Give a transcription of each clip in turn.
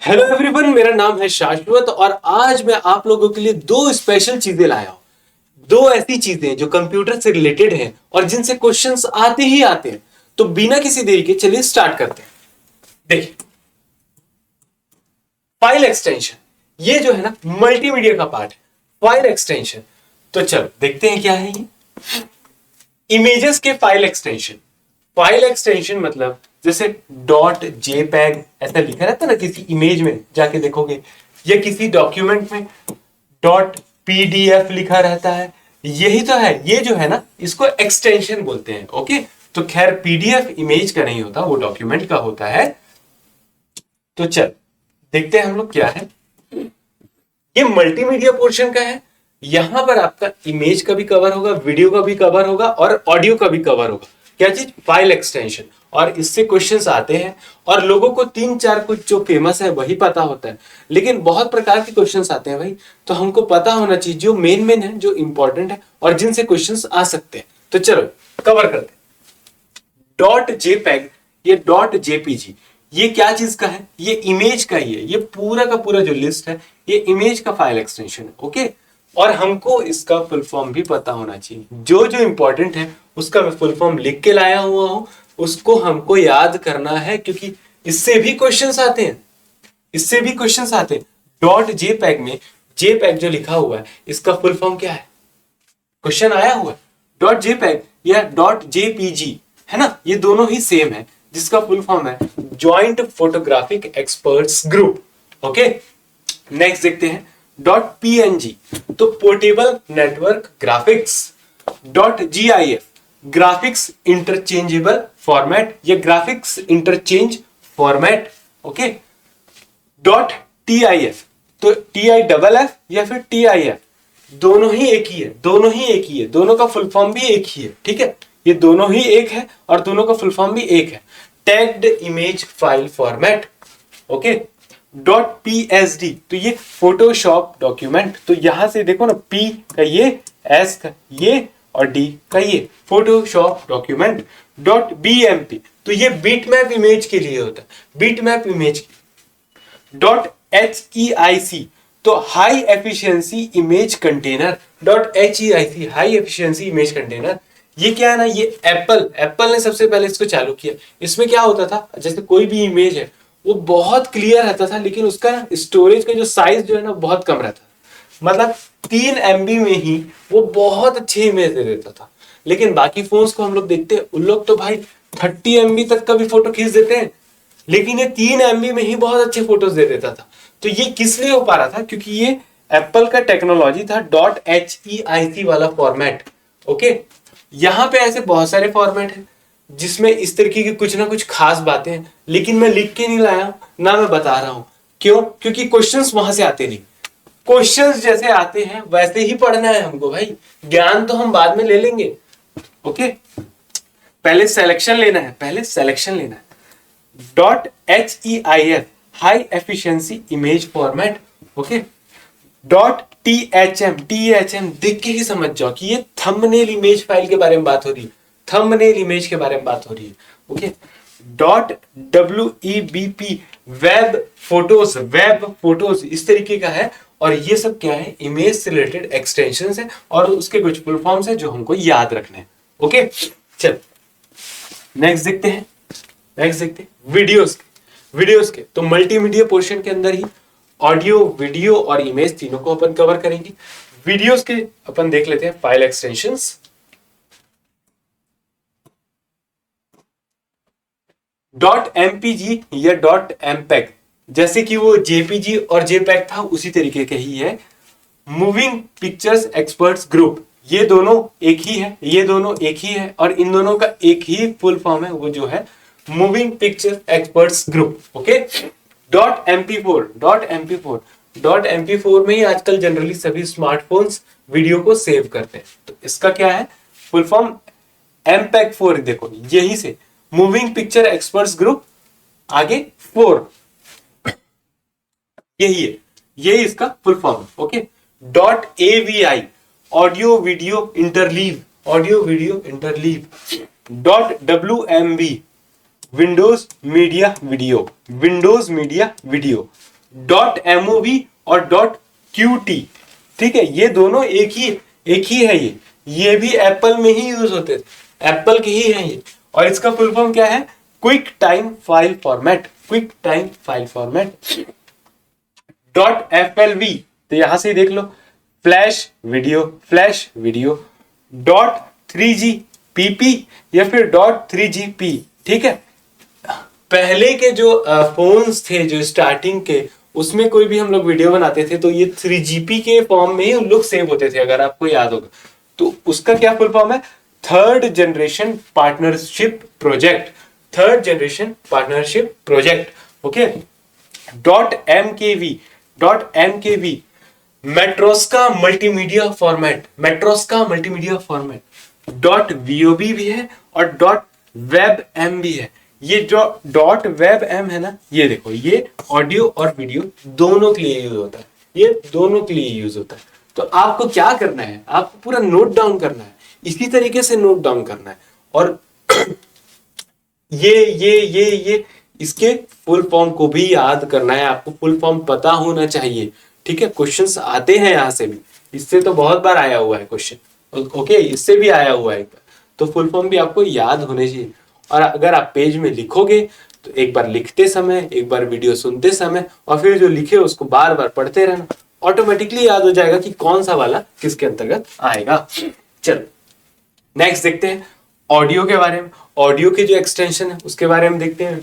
Hello everyone, मेरा नाम है शाश्वत और आज मैं आप लोगों के लिए दो स्पेशल चीजें लाया हूं। दो ऐसी चीजें जो कंप्यूटर से रिलेटेड हैं और जिनसे क्वेश्चंस आते ही आते हैं। तो बिना किसी देरी के चलिए स्टार्ट करते हैं। देखिए, फाइल एक्सटेंशन, ये जो है ना मल्टीमीडिया का पार्ट है। फाइल एक्सटेंशन, तो चलो देखते हैं क्या है ये। इमेजेस के फाइल एक्सटेंशन। फाइल एक्सटेंशन मतलब जैसे डॉट जेपैग ऐसा लिखा रहता है ना, किसी इमेज में जाके देखोगे, या किसी डॉक्यूमेंट में डॉट पीडीएफ लिखा रहता है। यही तो है, ये जो है ना इसको एक्सटेंशन बोलते हैं। ओके, तो खैर पीडीएफ इमेज का नहीं होता, वो डॉक्यूमेंट का होता है। तो चल देखते हैं हम लोग क्या है। ये मल्टीमीडिया पोर्शन का है। यहां पर आपका इमेज का भी कवर होगा, वीडियो का भी कवर होगा और ऑडियो का भी कवर होगा। क्या चीज? File extension. और इससे क्वेश्चंस आते हैं और लोगों को तीन चार कुछ जो फेमस है वही पता होता है, लेकिन बहुत प्रकार के क्वेश्चंस आते हैं भाई। तो हमको पता होना चाहिए जो मेन मेन है, जो इंपॉर्टेंट है और जिनसे क्वेश्चंस आ सकते हैं। तो चलो कवर करते हैं। डॉट जेपैग, ये डॉट जेपीजी, ये क्या चीज का है? ये इमेज का ही है। ये पूरा का पूरा जो लिस्ट है ये इमेज का फाइल एक्सटेंशन है। ओके, और हमको इसका फुल फॉर्म भी पता होना चाहिए। जो जो इंपॉर्टेंट है उसका मैं फुल फॉर्म लिख के लाया हुआ हूं, उसको हमको याद करना है, क्योंकि इससे भी क्वेश्चंस आते हैं। इससे भी क्वेश्चंस आते हैं। डॉट जेपैग में जेपैग जो लिखा हुआ है इसका फुल फॉर्म क्या है? क्वेश्चन आया हुआ है। डॉट जेपैग या डॉट जेपीजी है ना, ये दोनों ही सेम है, जिसका फुल फॉर्म है joint photographic experts group. Okay, next देखते हैं। डॉट पीएनजी, तो portable network graphics. Dot GIF, graphics interchangeable format या graphics interchange format. Okay, dot TIF, तो टीआईएफ या फिर टीआईएफ, दोनों ही एक ही है। दोनों ही एक ही है, दोनों का फुल फॉर्म भी एक ही है। ठीक है, ये दोनों ही एक है और दोनों का फुल फॉर्म भी एक है। Tagged image file format. Okay, dot PSD, तो ये फोटोशॉप डॉक्यूमेंट। तो यहां से देखो ना, पी का ये, एस का ये और डी का ये, फोटोशॉप डॉक्यूमेंट। डॉट बीएमपी, तो ये बीटमैप इमेज के लिए होता है, bitmap image. Dot H E I C, तो high efficiency image container. Dot H E I C, high efficiency image container. ये क्या है ना, ये एप्पल ने सबसे पहले इसको चालू किया। इसमें क्या होता था, जैसे कोई भी इमेज है वो बहुत क्लियर रहता था, लेकिन उसका स्टोरेज का जो साइज जो है ना बहुत कम रहता था। मतलब 3 MB में ही वो बहुत अच्छे इमेज दे देता था। लेकिन बाकी फोन्स को हम लोग देखते हैं, उन लोग तो भाई 30 MB तक का भी फोटो खींच देते हैं, लेकिन ये 3 MB में ही बहुत अच्छे फोटोज दे देता था। तो ये किस लिए हो पा रहा था? क्योंकि ये एप्पल का टेक्नोलॉजी था, डॉट HEIC वाला फॉर्मेट। ओके, यहां पे ऐसे बहुत सारे फॉर्मेट हैं जिसमें इस तरीके की कुछ ना कुछ खास बातें हैं, लेकिन मैं लिख के नहीं लाया हूं, ना मैं बता रहा हूं। क्यों? क्योंकि क्वेश्चंस वहां से आते नहीं। क्वेश्चंस जैसे आते हैं वैसे ही पढ़ना है हमको भाई। ज्ञान तो हम बाद में ले लेंगे। ओके, पहले सिलेक्शन लेना है, पहले सिलेक्शन लेना है। Dot HEIF, high efficiency image format. Okay, dot THM देख के ही समझ जाओ कि ये थंबनेल इमेज फाइल के बारे में बात हो रही है, थंबनेल इमेज के बारे में बात हो रही है। Okay, dot WEBP, web photos इस तरीके का है। और ये सब क्या है? इमेज से रिलेटेड एक्सटेंशन है और उसके कुछ फुल फॉर्म्स है जो हमको याद रखने हैं। ओके, चल नेक्स्ट देखते हैं। वीडियोस के तो मल्टीमीडिया पोर्शन के अंदर ही ऑडियो, वीडियो और इमेज तीनों को अपन कवर करेंगे। वीडियोस के अपन देख लेते हैं फाइल एक्सटेंशंस। डॉट MPG या डॉट MPEG, जैसे कि वो JPG और JPEG था उसी तरीके के ही है। मूविंग पिक्चर्स एक्सपर्ट्स ग्रुप, ये दोनों एक ही है, ये दोनों एक ही है और इन दोनों का एक ही फुल फॉर्म है, वो जो है moving picture experts group. Okay, dot MP4 में ही आजकल जनरली सभी स्मार्टफोन्स वीडियो को सेव करते हैं। तो इसका क्या है फुल फॉर्म? MPEG-4। देखो यही से मूविंग पिक्चर एक्सपर्ट्स ग्रुप, आगे 4, यही है, यही इसका full form. Okay, dot AVI, audio video interleave. Dot WMV, Windows media video. .mov और .qt, ठीक है, ये दोनों एक ही है। ये भी एप्पल में ही यूज होते थे, एप्पल के ही है ये। और इसका फुल फॉर्म क्या है? Quick time file format, quick time file format. .flv, तो यहां से देख लो, फ्लैश वीडियो .3gpp या फिर .3gp, ठीक है। पहले के जो फोन्स थे, जो स्टार्टिंग के, उसमें कोई भी हम लोग वीडियो बनाते थे तो ये 3GP के फॉर्म में ही उन लोग सेव होते थे, अगर आपको याद होगा। तो उसका क्या फुल फॉर्म है? Third generation partnership project, third generation partnership project, okay. .mkv Matroska multimedia format, .vob भी है और .webm भी है। ये जो .webm है ना, ये देखो, ये ऑडियो और वीडियो दोनों के लिए यूज होता है, ये दोनों के लिए यूज होता है। तो आपको क्या करना है? आपको पूरा नोट डाउन करना है, इसी तरीके से नोट डाउन करना है। और ये इसके फुल फॉर्म को भी याद करना है, आपको फुल फॉर्म पता होना चाहिए, ठीक है। क्वेश्चंस आते हैं यहां से भी, इससे तो बहुत बार आया हुआ है क्वेश्चन, ओके, इससे भी आया हुआ है, तो फुल फॉर्म भी आपको याद होने चाहिए। और अगर आप पेज में लिखोगे तो एक बार लिखते समय, एक बार वीडियो सुनते समय, और फिर जो लिखे उसको बार बार पढ़ते रहना, ऑटोमेटिकली याद हो जाएगा कि कौन सा वाला किसके अंतर्गत आएगा। चलो नेक्स्ट देखते हैं ऑडियो के बारे में। ऑडियो के जो एक्सटेंशन है उसके बारे में देखते हैं।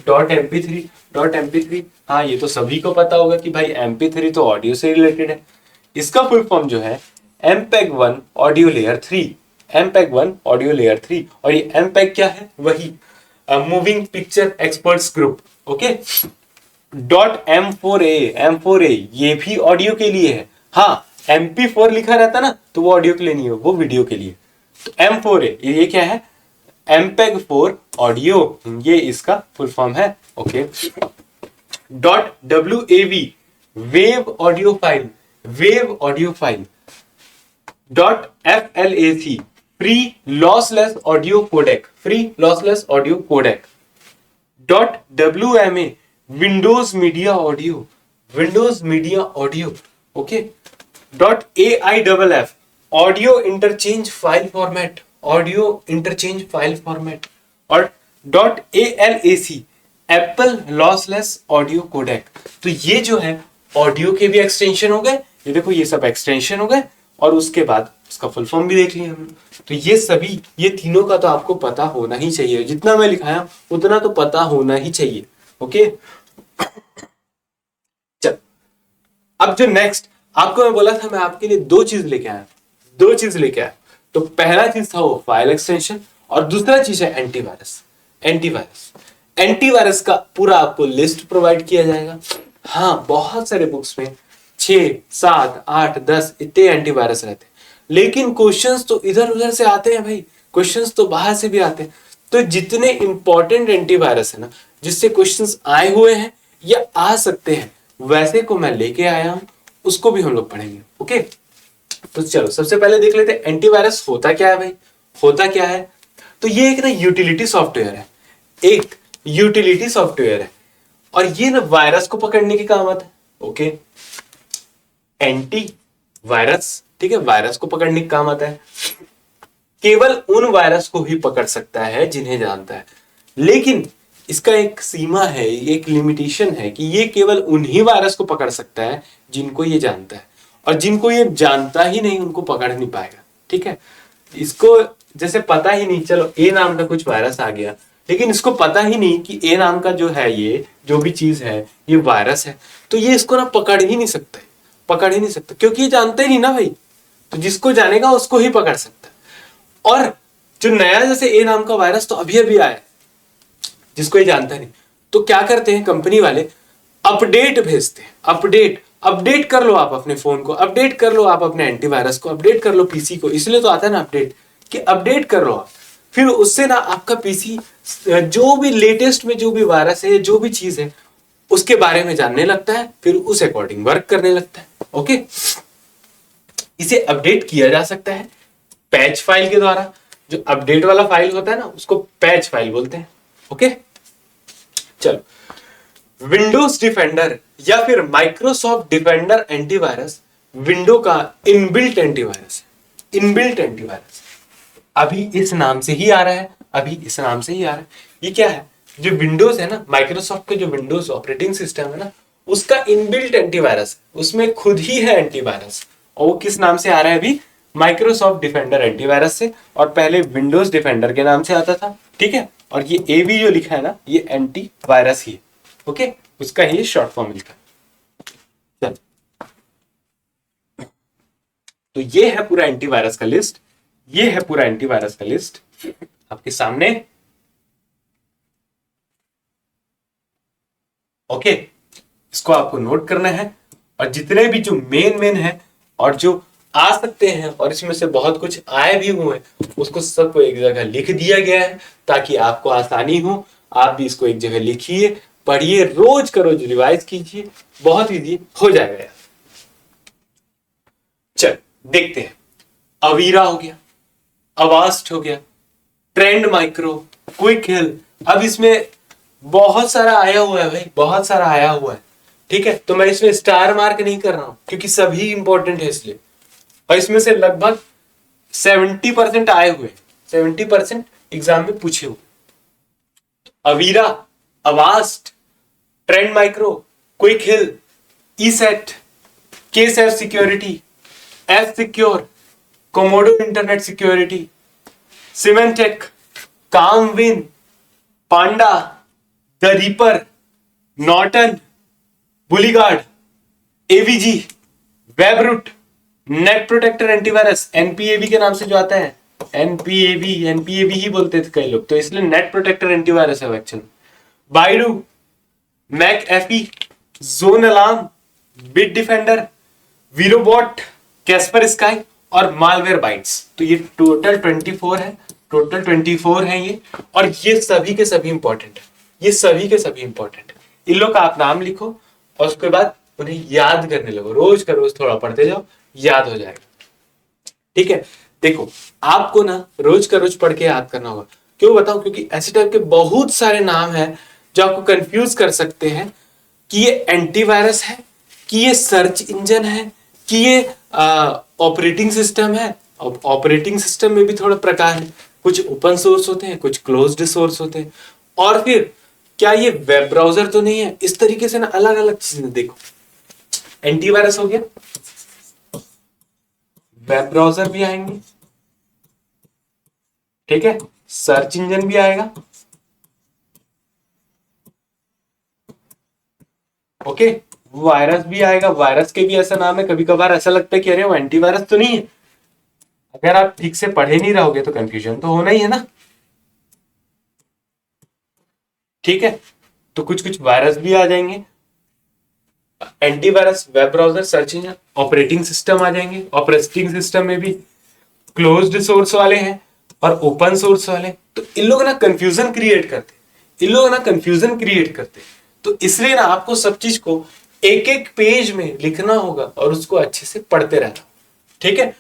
.mp3, हाँ ये तो सभी को पता होगा कि भाई mp3 तो ऑडियो से रिलेटेड है। इसका फुल फॉर्म जो है MPEG-1 audio layer 3, MPEG-1 audio layer 3। और ये MPEG क्या है? वही moving picture experts group, okay. .m4a ये भी ऑडियो के लिए है। हाँ, MP4 लिखा रहता ना तो वो ऑडियो के लिए नहीं है, वो वीडियो के लिए। तो M4a ये क्या है? MPEG-4 ऑडियो, ये इसका फुल फॉर्म है, okay. .wav wave audio file, .flac free lossless audio codec, .wma Windows media audio, okay. .aiff audio interchange file format, और .alac Apple lossless audio codec. तो ये जो है ऑडियो के भी एक्सटेंशन हो गए, ये देखो ये सब एक्सटेंशन हो गए, और उसके बाद उसका फुल फॉर्म भी देख लिया हमने। तो ये तीनों का तो आपको पता होना ही चाहिए, जितना मैं लिखाया उतना तो पता होना ही चाहिए, ओके। चल अब जो नेक्स्ट आपको मैं बोला था, मैं आपके लिए दो चीज लेके आया। तो पहला चीज था वो फाइल एक्सटेंशन, और दूसरा चीज है एंटीवायरस का पूरा आपको लिस्ट प्रोवाइड किया जाएगा। हाँ, बहुत सारे बुक्स में 6, 7, 8, 10 इतने एंटीवायरस रहते हैं, लेकिन क्वेश्चंस तो इधर उधर से आते हैं भाई, क्वेश्चंस तो बाहर से भी आते हैं। तो जितने इंपॉर्टेंट एंटीवायरस है ना, जिससे क्वेश्चंस आए हुए हैं या आ सकते हैं, वैसे को मैं लेके आया हूं, उसको भी हम लोग पढ़ेंगे, ओके। तो चलो सबसे पहले देख लेते हैं एंटीवायरस होता क्या है भाई, होता क्या है। तो ये एक ना यूटिलिटी सॉफ्टवेयर है, और ये ना वायरस को पकड़ने के काम आता है, ओके। एंटी वायरस, ठीक है, वायरस को पकड़ने के काम आता है। केवल उन वायरस को ही पकड़ सकता है जिन्हें जानता है, लेकिन इसका एक सीमा है, एक लिमिटेशन है कि ये केवल उन्हीं वायरस को पकड़ सकता है जिनको ये जानता है, और जिनको ये जानता ही नहीं उनको पकड़ नहीं पाएगा, ठीक है। इसको जैसे पता ही नहीं, चलो ए नाम का कुछ वायरस आ गया, लेकिन इसको पता ही नहीं कि ए नाम का जो है, ये जो भी चीज है ये वायरस है, तो ये इसको ना पकड़ ही नहीं सकता, क्योंकि ये जानता ही नहीं ना भाई। तो जिसको जानेगा उसको ही पकड़ सकता है। और जो नया जैसे ए नाम का वायरस तो अभी आया है, जिसको ये जानता नहीं, तो क्या करते हैं कंपनी वाले, अपडेट भेजते हैं। अपडेट कर लो आप अपने फोन को, अपडेट कर लो आप अपने एंटीवायरस को, अपडेट कर लो पीसी को, इसलिए तो आता है ना अपडेट, कि अपडेट कर लो आप। फिर उससे ना आपका पीसी जो भी लेटेस्ट में जो भी वायरस है, जो भी चीज है, उसके बारे में जानने लगता है, फिर उस अकॉर्डिंग वर्क करने लगता है, ओके। इसे अपडेट किया जा सकता है पैच फाइल के द्वारा। जो अपडेट वाला फाइल होता है ना, उसको पैच फाइल बोलते हैं, ओके। चलो विंडोज डिफेंडर या फिर माइक्रोसॉफ्ट डिफेंडर एंटीवायरस विंडो का इनबिल्ट एंटीवायरस है, इनबिल्ट एंटीवायरस। अभी इस नाम से ही आ रहा है, अभी इस नाम से ही आ रहा है। ये क्या है, जो विंडोज है ना, माइक्रोसॉफ्ट का जो विंडोज ऑपरेटिंग सिस्टम है ना, उसका इनबिल्ट एंटीवायरस, उसमें खुद ही है एंटीवायरस। और वो किस नाम से आ रहा है अभी, माइक्रोसॉफ्ट डिफेंडर एंटीवायरस से, और पहले विंडोज डिफेंडर के नाम से आता था, ठीक है। और ये एवी जो लिखा है ना, ये एंटीवायरस ही है, ओके, उसका ही शॉर्ट फॉर्म लिखा है। तो ये है पूरा एंटीवायरस का लिस्ट, ये है पूरा एंटीवायरस का लिस्ट आपके सामने, ओके। इसको आपको नोट करना है, और जितने भी जो मेन है और जो आ सकते हैं और इसमें से बहुत कुछ आए भी हुए हैं, उसको सबको एक जगह लिख दिया गया है ताकि आपको आसानी हो। आप भी इसको एक जगह लिखिए, पढ़िए, रोज का रोज रिवाइज कीजिए, बहुत इजी हो जाएगा यार। चल देखते हैं, अवीरा हो गया, अवास्ट हो गया, ट्रेंड माइक्रो, क्विक हिल। अब इसमें बहुत सारा आया हुआ है भाई, बहुत सारा आया हुआ है, ठीक है। तो मैं इसमें स्टार मार्क नहीं कर रहा हूं क्योंकि सभी इंपॉर्टेंट है इसलिए। और इसमें से लगभग 70% आए हुए, 70% एग्जाम में पूछे हुए। Avira, Avast, Trend Micro, Quick Heal, ESET, केसेफ Security, F Secure, Comodo Internet Security, Symantec, ClamWin, Panda, the Reaper, Norton, BullGuard, AVG, Webroot, Net Protector antivirus, NPAV के नाम से जो आता है, एनपीएवी ही बोलते थे कई लोग, तो इसलिए नेट प्रोटेक्टर एंटीवायरस है actually. Baidu, McAfee, ZoneAlarm, Bitdefender, ViRobot, Kaspersky और मालवेयर बाइट्स। तो ये टोटल 24 है, टोटल 24 है ये, और ये सभी के सभी इंपॉर्टेंट है, ये सभी के सभी इंपॉर्टेंट है। इन लोग का आप नाम लिखो और उसके बाद उन्हें याद करने लगो, रोज का रोज थोड़ा पढ़ते जाओ, याद हो जाएगा, ठीक है। देखो आपको ना रोज का रोज पढ़ के याद करना होगा। क्यों बताऊं, क्योंकि ऐसे टाइप के बहुत सारे नाम हैं जो आपको कंफ्यूज कर सकते हैं कि ये एंटीवायरस है, कि ये सर्च इंजन है, कि ये ऑपरेटिंग सिस्टम है। ऑपरेटिंग सिस्टम में भी थोड़ा प्रकार है, कुछ ओपन सोर्स होते हैं, कुछ क्लोज्ड सोर्स होते हैं, और फिर क्या ये वेब ब्राउजर तो नहीं है। इस तरीके से ना अलग अलग चीजें। देखो एंटीवायरस हो गया, वेब ब्राउजर भी आएंगे, ठीक है, सर्च इंजन भी आएगा, ओके, वायरस भी आएगा। वायरस के भी ऐसा नाम है, कभी कभार ऐसा लगता है कि अरे वो एंटीवायरस तो नहीं है। अगर आप ठीक से पढ़े नहीं रहोगे तो कंफ्यूजन तो होना ही है ना, ठीक है। तो कुछ कुछ वायरस भी आ जाएंगे, antivirus, web browser, search engine, operating system आ जाएंगे। ऑपरेटिंग सिस्टम में भी क्लोज्ड सोर्स वाले हैं और ओपन सोर्स वाले। तो इन लोग ना कंफ्यूजन क्रिएट करते, इन लोग ना कंफ्यूजन क्रिएट करते। तो इसलिए ना आपको सब चीज को एक एक पेज में लिखना होगा और उसको अच्छे से पढ़ते रहना, ठीक है।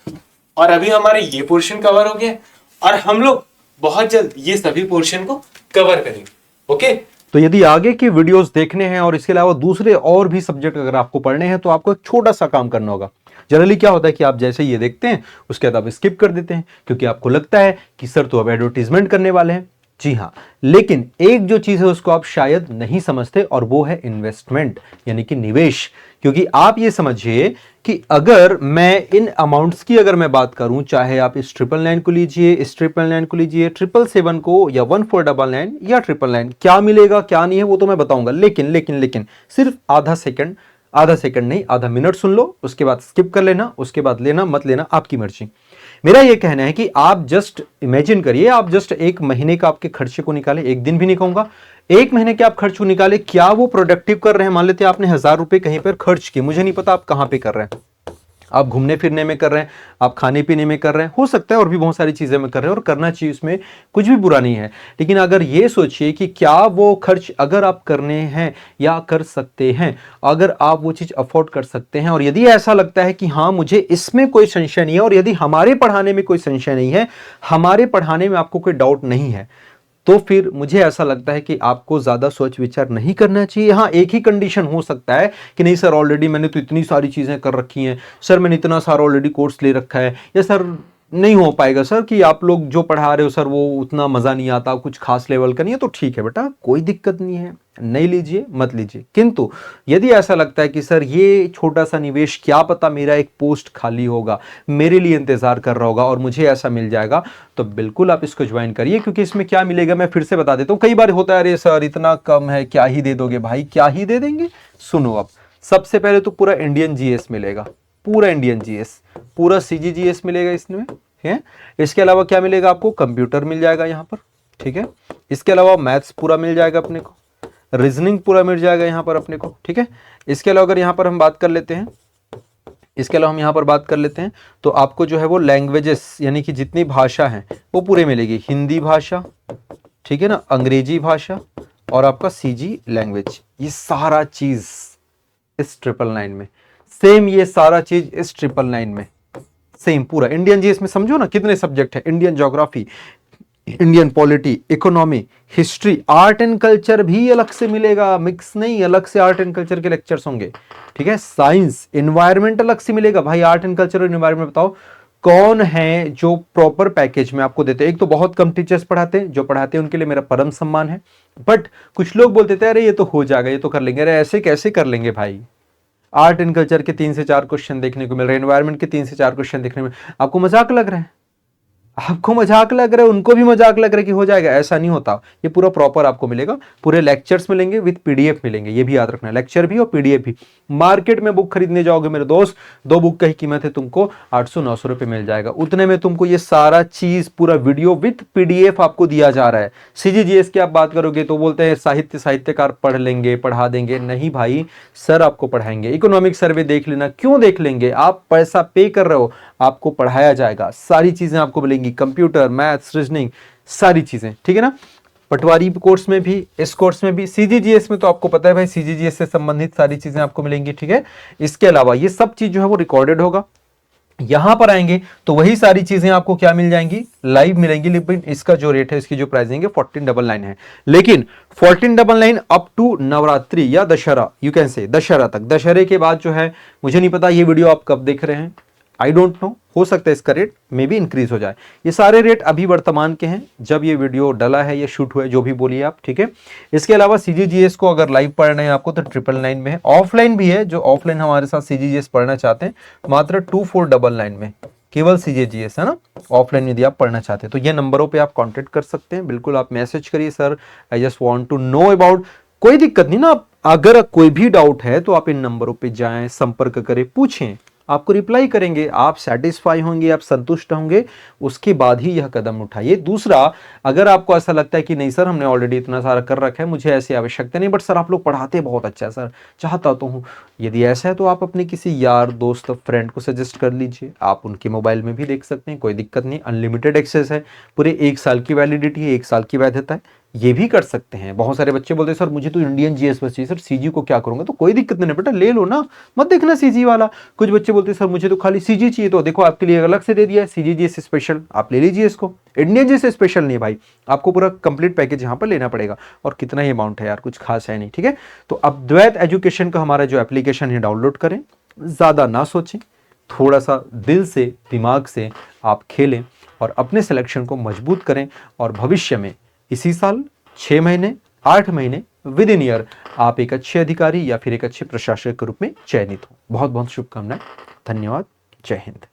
और अभी हमारे ये पोर्शन कवर हो गया और हम लोग बहुत जल्द ये सभी पोर्शन को कवर करेंगे, ओके। तो यदि आगे के वीडियोस देखने हैं और इसके अलावा दूसरे और भी सब्जेक्ट अगर आपको पढ़ने हैं तो आपको एक छोटा सा काम करना होगा। जनरली क्या होता है कि आप जैसे ये देखते हैं उसके बाद आप स्किप कर देते हैं क्योंकि आपको लगता है कि सर तो अब एडवर्टीजमेंट करने वाले हैं। जी हाँ, लेकिन एक जो चीज है उसको आप शायद नहीं समझते और वो है इन्वेस्टमेंट यानी कि निवेश। क्योंकि आप ये समझिए कि अगर मैं इन अमाउंट्स की अगर मैं बात करूं, चाहे आप इस 999 को लीजिए, इस 999 को लीजिए, 777 को या 1499 या 999, क्या मिलेगा क्या नहीं है वो तो मैं बताऊंगा। लेकिन सिर्फ आधा सेकंड नहीं, आधा मिनट सुन लो, उसके बाद स्किप कर लेना, उसके बाद लेना मत लेना आपकी मर्जी। मेरा यह कहना है कि आप जस्ट इमेजिन करिए, आप जस्ट एक महीने का आपके खर्चे को निकाले, एक दिन भी नहीं कहूंगा, एक महीने के आप खर्च को निकाले, क्या वो प्रोडक्टिव कर रहे हैं। मान लेते हैं आपने 1000 रुपए कहीं पर खर्च किए, मुझे नहीं पता आप कहां पे कर रहे हैं, आप घूमने फिरने में कर रहे हैं, आप खाने पीने में कर रहे हैं, हो सकता है और भी बहुत सारी चीजें में कर रहे हैं और करना चाहिए, उसमें कुछ भी बुरा नहीं है। लेकिन अगर ये सोचिए कि क्या वो खर्च अगर आप करने हैं या कर सकते हैं, अगर आप वो चीज अफोर्ड कर सकते हैं, और यदि ऐसा लगता है कि हाँ मुझे इसमें कोई संशय नहीं है और यदि हमारे पढ़ाने में कोई संशय नहीं है, हमारे पढ़ाने में आपको कोई डाउट नहीं है, तो फिर मुझे ऐसा लगता है कि आपको ज़्यादा सोच विचार नहीं करना चाहिए। हाँ, एक ही कंडीशन हो सकता है कि नहीं सर ऑलरेडी मैंने तो इतनी सारी चीज़ें कर रखी हैं, सर मैंने इतना सारा ऑलरेडी कोर्स ले रखा है, या सर नहीं हो पाएगा सर कि आप लोग जो पढ़ा रहे हो सर वो उतना मज़ा नहीं आता, कुछ खास लेवल का नहीं है। तो ठीक है बेटा, कोई दिक्कत नहीं है, नहीं लीजिए मत लीजिए। किंतु यदि ऐसा लगता है कि सर ये छोटा सा निवेश, क्या पता मेरा एक पोस्ट खाली होगा, मेरे लिए इंतजार कर रहा होगा और मुझे ऐसा मिल जाएगा, तो बिल्कुल आप इसको ज्वाइन करिए। क्योंकि इसमें क्या मिलेगा मैं फिर से बता देता हूँ। कई बार होता है अरे सर इतना कम है, क्या ही दे दोगे भाई, क्या ही दे देंगे। सुनो, अब सबसे पहले तो पूरा इंडियन जीएस मिलेगा, पूरा इंडियन जीएस, पूरा सीजीजीएस मिलेगा इसमें है। इसके अलावा क्या मिलेगा आपको, कंप्यूटर मिल जाएगा यहाँ पर, ठीक है। इसके अलावा मैथ्स पूरा मिल जाएगा अपने को, रीजनिंग पूरा मिल जाएगा यहाँ पर अपने को, ठीक है। इसके अलावा अगर यहाँ पर हम बात कर लेते हैं, इसके अलावा हम यहाँ पर बात कर लेते हैं तो आपको जो है वो लैंग्वेजेस यानी कि जितनी भाषा है वो पूरे मिलेगी। हिंदी भाषा, ठीक है ना, अंग्रेजी भाषा और आपका सीजी लैंग्वेज, ये सारा चीज इस 999 में सेम, ये सारा चीज इस 999 में सेम पूरा। इंडियन जीएस में समझो ना कितने सब्जेक्ट है, Indian geography, Indian polity, economy, history, art and culture भी अलग से मिलेगा, मिक्स नहीं, अलग से आर्ट एंड कल्चर के लेक्चर्स होंगे, ठीक है। साइंस, एनवायरमेंट अलग से मिलेगा भाई। आर्ट एंड कल्चर और एनवायरमेंट बताओ कौन है जो प्रॉपर पैकेज में आपको देते हैं। एक तो बहुत कम टीचर्स पढ़ाते हैं, जो पढ़ाते हैं उनके लिए मेरा परम सम्मान है, बट कुछ लोग बोलते थे अरे ये तो हो जाएगा, ये तो कर लेंगे। अरे ऐसे कैसे कर लेंगे भाई, आर्ट एंड कल्चर के 3 से 4 क्वेश्चन देखने को मिल रहे हैं, एनवायरमेंट के 3 से 4 क्वेश्चन देखने में, आपको मजाक लग रहा है, आपको मजाक लग रहा है, उनको भी मजाक लग रहा है कि हो जाएगा। ऐसा नहीं होता, ये पूरा प्रॉपर आपको मिलेगा, पूरे लेक्चर्स मिलेंगे विद पीडीएफ मिलेंगे, ये भी याद रखना, लेक्चर भी और पीडीएफ भी। मार्केट में बुक खरीदने जाओगे मेरे दोस्त, 2 बुक की कीमत है तुमको 800-900 रुपए मिल जाएगा, उतने में तुमको ये सारा चीज पूरा वीडियो विद पीडीएफ आपको दिया जा रहा है। सीजीजीएस की आप बात करोगे तो बोलते हैं साहित्यकार पढ़ लेंगे, पढ़ा देंगे, नहीं भाई, सर आपको पढ़ाएंगे। इकोनॉमिक सर्वे देख लेना, क्यों देख लेंगे, आप पैसा पे कर रहे हो, आपको पढ़ाया जाएगा, सारी चीजें आपको मिलेंगी, कंप्यूटर, मैथ्स, रीजनिंग, सारी चीजें, ठीक है ना। पटवारी कोर्स में भी, इस कोर्स में भी, सीजीजीएस में तो आपको पता है भाई सीजीजीएस से संबंधित सारी चीजें आपको मिलेंगी, ठीक है। इसके अलावा ये सब चीज जो है वो रिकॉर्डेड होगा, यहां पर आएंगे तो वही सारी चीजें आपको क्या मिल जाएंगी, लाइव मिलेंगी। लेकिन इसका जो रेट है, इसकी जो प्राइसिंग है 1499 है, लेकिन 1499 अप टू नवरात्रि या Dussehra, you can say Dussehra तक। दशहरे के बाद जो है मुझे नहीं पता ये वीडियो आप कब देख रहे हैं, आई डोंट नो, हो सकता है इसका रेट मे भी इंक्रीज हो जाए। ये सारे रेट अभी वर्तमान के हैं, जब ये वीडियो डला है या शूट हुआ है, जो भी बोलिए आप, ठीक है। इसके अलावा सीजीजीएस को अगर लाइव पढ़ना है आपको तो 999 में है, ऑफलाइन भी है, जो ऑफलाइन हमारे साथ सीजीजीएस पढ़ना चाहते हैं मात्र 2499 में, केवल सीजीजीएस है ना। ऑफलाइन यदि आप पढ़ना चाहते हैं तो ये नंबरों पे आप कांटेक्ट कर सकते हैं, बिल्कुल आप मैसेज करिए, sir I just want to know about, कोई दिक्कत नहीं ना। अगर कोई भी डाउट है तो आप इन नंबरों पे जाएं, संपर्क करें, पूछें, आपको रिप्लाई करेंगे, आप सेटिस्फाई होंगे, आप संतुष्ट होंगे, उसके बाद ही यह कदम उठाइए। दूसरा, अगर आपको ऐसा लगता है कि नहीं सर हमने ऑलरेडी इतना सारा कर रखा है, मुझे ऐसी आवश्यकता नहीं, बट सर आप लोग पढ़ाते बहुत अच्छा है सर, चाहता तो हूँ, यदि ऐसा है तो आप अपने किसी यार, दोस्त, फ्रेंड को सजेस्ट कर लीजिए, आप उनके मोबाइल में भी देख सकते हैं, कोई दिक्कत नहीं, अनलिमिटेड एक्सेस है, पूरे 1 साल की वैलिडिटी है, 1 साल की वैधता है, ये भी कर सकते हैं। बहुत सारे बच्चे बोलते हैं सर मुझे तो इंडियन जीएस बस चाहिए, सर सीजी को क्या करूंगा, तो कोई दिक्कत नहीं बेटा, ले लो ना, मत देखना सीजी वाला। कुछ बच्चे बोलते हैं सर मुझे तो खाली सीजी चाहिए, तो देखो आपके लिए अलग से दे दिया है सीजी जीएस स्पेशल, आप ले लीजिए इसको। इंडियन जीएस स्पेशल नहीं भाई, आपको पूरा कंप्लीट पैकेज यहाँ पर लेना पड़ेगा, और कितना ही अमाउंट है यार, कुछ खास है नहीं, ठीक है। तो अब द्वैत एजुकेशन का हमारा जो एप्लीकेशन है डाउनलोड करें, ज्यादा ना सोचें, थोड़ा सा दिल से, दिमाग से आप खेलें और अपने सिलेक्शन को मजबूत करें, और भविष्य में इसी साल 6 महीने, 8 महीने, विद इन ईयर आप एक अच्छे अधिकारी या फिर एक अच्छे प्रशासक के रूप में चयनित हो। बहुत बहुत शुभकामनाएं, धन्यवाद, जय हिंद।